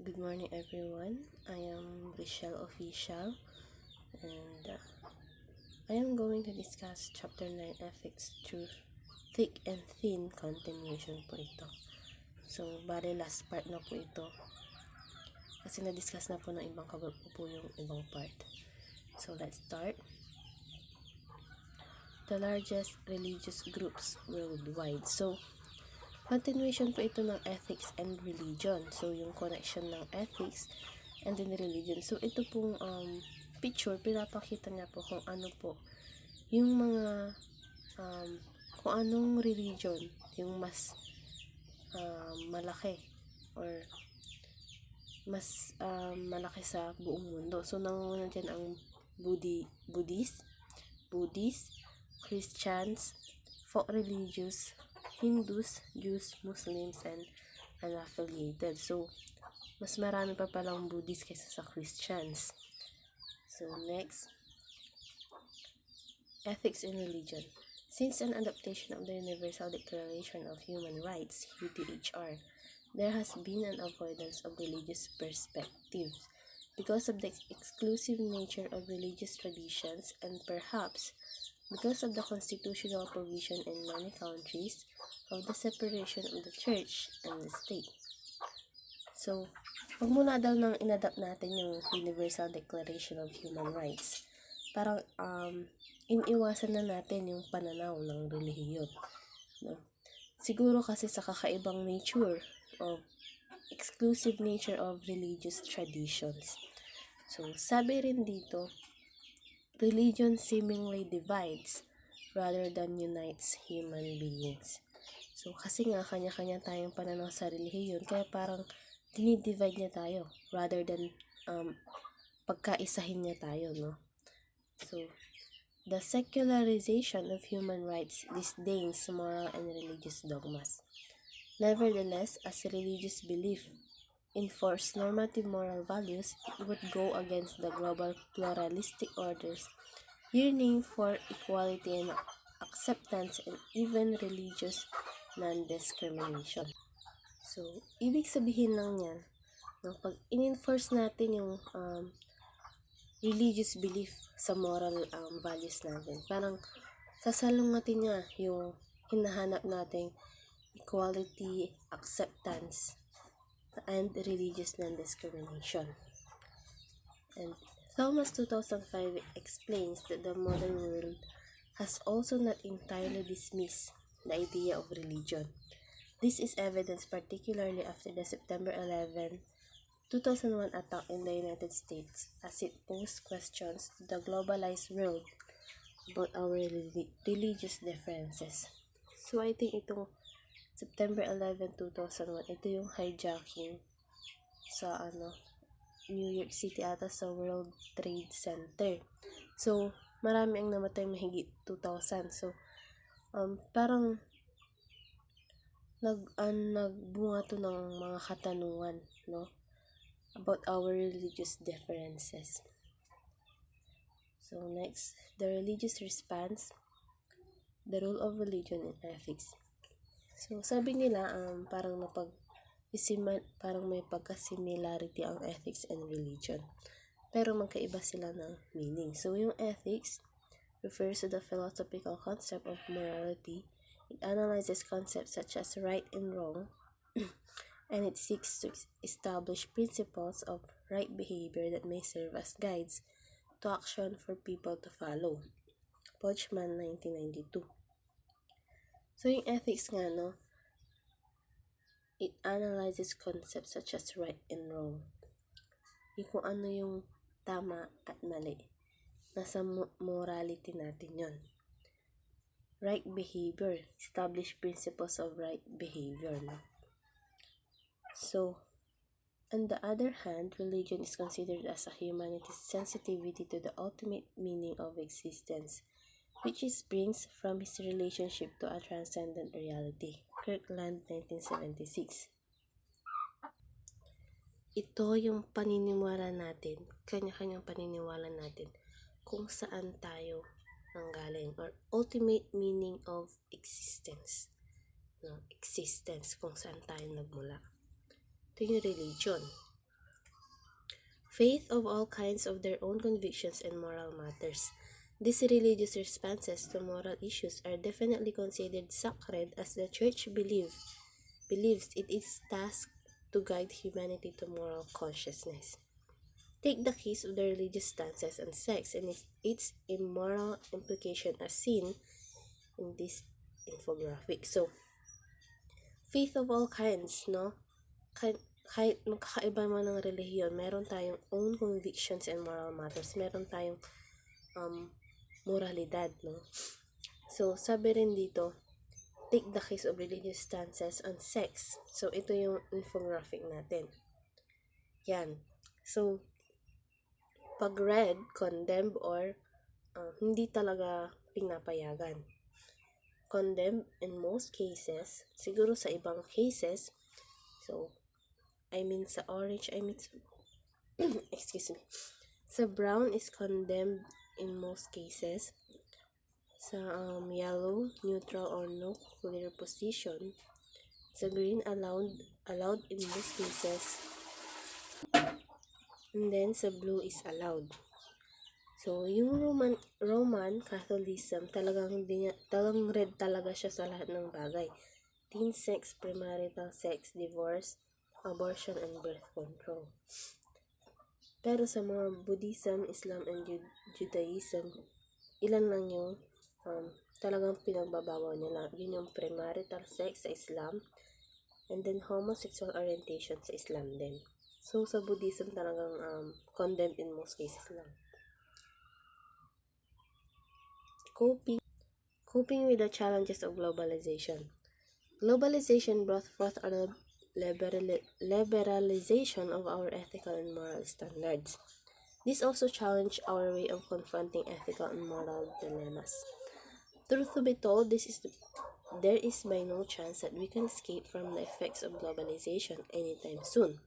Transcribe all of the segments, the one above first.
Good morning, everyone. I am Michelle Official, and I am going to discuss Chapter 9 Ethics through thick and thin continuation po ito. So, bale last part na po ito kasi na-discuss na po ng ibang kagrupo po yung ibang part. So, let's start. The largest religious groups worldwide. So, continuation po ito ng ethics and religion. So, yung connection ng ethics and then religion. So, ito pong picture, pinapakita niya po kung ano po yung mga kung anong religion yung mas malaki or mas malaki sa buong mundo. So, nangunguna dyan ang Buddhist, Christians, folk religious, Hindus, Jews, Muslims, and unaffiliated. So, mas marami pa palang Buddhist kaysa sa Christians. So, next, ethics in religion. Since an adaptation of the Universal Declaration of Human Rights, UDHR, there has been an avoidance of religious perspectives because of the exclusive nature of religious traditions and perhaps because of the constitutional provision in many countries of the separation of the church and the state. So, wag muna daw nang inadapt natin yung Universal Declaration of Human Rights. Parang iniwasan na natin yung pananaw ng relihiyon. No? Siguro kasi sa kakaibang nature of exclusive nature of religious traditions. So, sabi rin dito, religion seemingly divides rather than unites human beings. So, kasi nga, kanya-kanya tayong pananaw sa relihiyon, kaya parang dinidivide niya tayo rather than pagkaisahin niya tayo, no? So, the secularization of human rights disdains moral and religious dogmas. Nevertheless, as religious belief enforce normative moral values, it would go against the global pluralistic orders yearning for equality and acceptance and even religious non-discrimination. So, ibig sabihin lang yan, no, pag in-enforce natin yung religious belief sa moral values natin, parang sasalungatin niya yung hinahanap nating equality, acceptance, and religious non-discrimination. And Thomas 2005 explains that the modern world has also not entirely dismissed the idea of religion. This is evidenced particularly after the September 11, 2001 attack in the United States as it posed questions to the globalized world about our religious differences. So I think itong September 11, 2001, ito yung hijacking sa New York City ata sa World Trade Center. So, marami ang namatay, mahigit 2,000. So, parang nagbunga to ng mga katanungan, no? About our religious differences. So, next, the religious response, the role of religion in ethics. So, sabi nila, parang may pagka-similarity ang ethics and religion. Pero magkaiba sila ng meaning. So, yung ethics refers to the philosophical concept of morality. It analyzes concepts such as right and wrong, and it seeks to establish principles of right behavior that may serve as guides to action for people to follow. Pochman, 1992. So, yung ethics nga, no, it analyzes concepts such as right and wrong. Yung kung ano yung tama at mali. Nasa morality natin yon. Right behavior. Establish principles of right behavior. No? So, on the other hand, religion is considered as a humanity's sensitivity to the ultimate meaning of existence, which springs from his relationship to a transcendent reality. Kirkland, 1976. Ito yung paniniwala natin, kanya-kanyang paniniwala natin kung saan tayo nanggaling or ultimate meaning of existence. No, existence, kung saan tayo nagmula. Ito yung religion. faith of all kinds of their own convictions and moral matters. These religious responses to moral issues are definitely considered sacred as the Church believes it is tasked to guide humanity to moral consciousness. Take the case of the religious stances on sex and its immoral implication as seen in this infographic. So, faith of all kinds, no? Kahit magkakaiba man ng relihiyon, meron tayong own convictions and moral matters. Meron tayong moralidad, no? So, sabi rin dito, take the case of religious stances on sex. So, ito yung infographic natin. Yan. So, pag read, condemn or hindi talaga pinapayagan. Condemn in most cases, siguro sa ibang cases, so, sa orange, excuse me, sa brown is condemned in most cases, sa yellow, neutral or no clear position, sa green, allowed in most cases, and then sa blue is allowed. So, yung Roman Catholicism, talagang red talaga siya sa lahat ng bagay. Teen sex, premarital sex, divorce, abortion, and birth control. Pero sa mga Buddhism, Islam, and Judaism, ilan lang yung talagang pinagbabawal nila. Yun yung premarital sex sa Islam, and then homosexual orientation sa Islam din. So, sa Buddhism talagang condemned in most cases lang. Coping with the challenges of globalization. Globalization brought forth a liberalization of our ethical and moral standards. This also challenged our way of confronting ethical and moral dilemmas. Truth to be told, there is by no chance that we can escape from the effects of globalization anytime soon.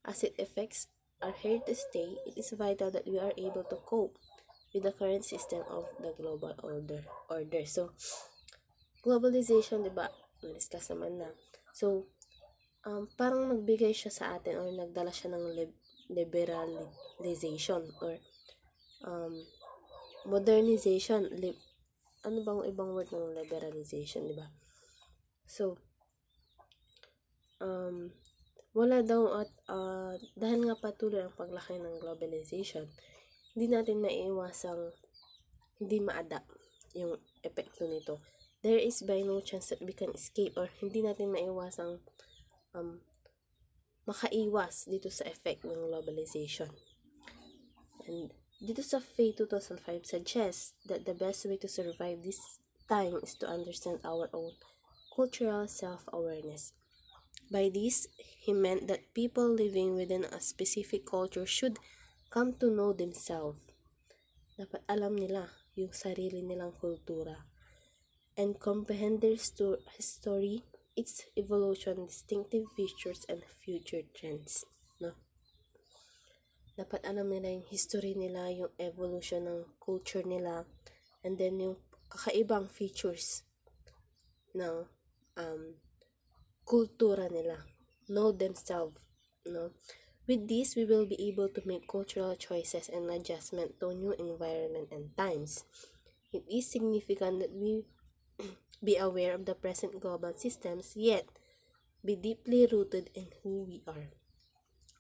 As its effects are here to stay, it is vital that we are able to cope with the current system of the global order. So, globalization, di ba? Na-discuss naman na. So, parang nagbigay siya sa atin or nagdala siya ng liberalization or modernization. Ano bang ibang word ng liberalization, di ba? So, wala daw at dahil nga patuloy ang paglaki ng globalization, hindi natin maiiwasang hindi ma-adapt yung epekto nito. There is by no chance that we can escape or hindi natin maiiwasang makaiwas dito sa effect ng globalization. And dito sa FAY 2005 suggests that the best way to survive this time is to understand our own cultural self-awareness. By this, he meant that people living within a specific culture should come to know themselves. Dapat alam nila yung sarili nilang kultura and comprehend their history, its evolution, distinctive features, and future trends. No? Dapat alam nila yung history nila, yung evolution ng culture nila, and then yung kakaibang features ng kultura nila. Know themselves. No? With this, we will be able to make cultural choices and adjustment to new environment and times. It is significant that we be aware of the present global systems, yet be deeply rooted in who we are.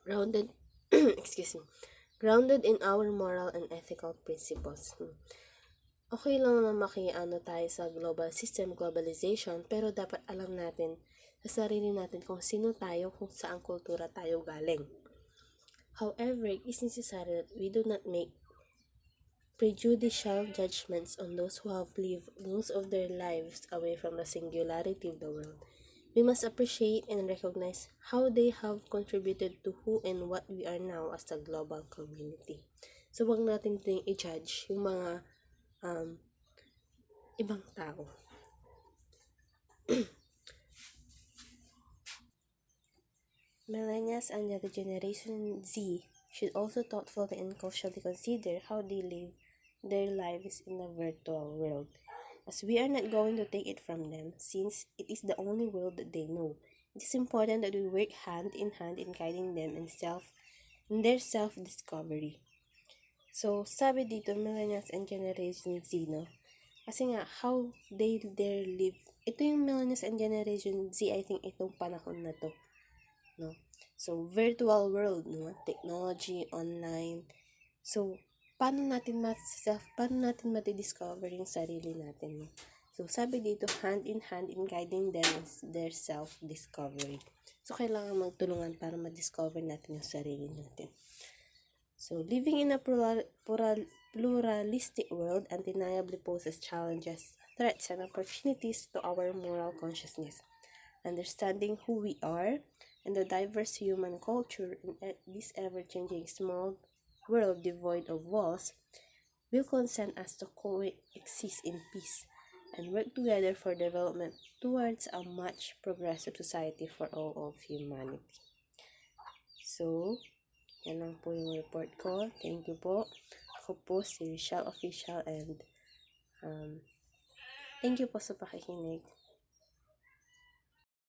Grounded, grounded in our moral and ethical principles. Okay lang na makiano tayo sa global system, globalization, pero dapat alam natin sa sarili natin kung sino tayo, kung saang kultura tayo galing. However, it is necessary that we do not make prejudicial judgments on those who have lived most of their lives away from the singularity of the world. We must appreciate and recognize how they have contributed to who and what we are now as a global community. So, wag natin din i-judge yung mga ibang tao. Millennials and the Generation Z should also thoughtfully and cautiously consider how they live their lives in the virtual world, as we are not going to take it from them, since it is the only world that they know. It is important that we work hand in hand in guiding them in in their self-discovery. So, sabi dito, millennials and Generation Z, no? Kasi nga, how they their live. Ito yung millennials and Generation Z, I think, itong panahon na to, no? So, virtual world, no? Technology, online. So, paano natin mati-discover yung sarili natin, no? So, sabi dito, hand in hand in guiding them is their self-discovery. So, kailangan magtulungan para ma-discover natin yung sarili natin. So, living in a pluralistic world undeniably poses challenges, threats, and opportunities to our moral consciousness. Understanding who we are and the diverse human culture in this ever-changing small world devoid of walls will consent us to coexist in peace and work together for development towards a much progressive society for all of humanity. So, yan lang po yung report ko. Thank you po. Ako po si Rochelle Official and thank you po sa pakikinig.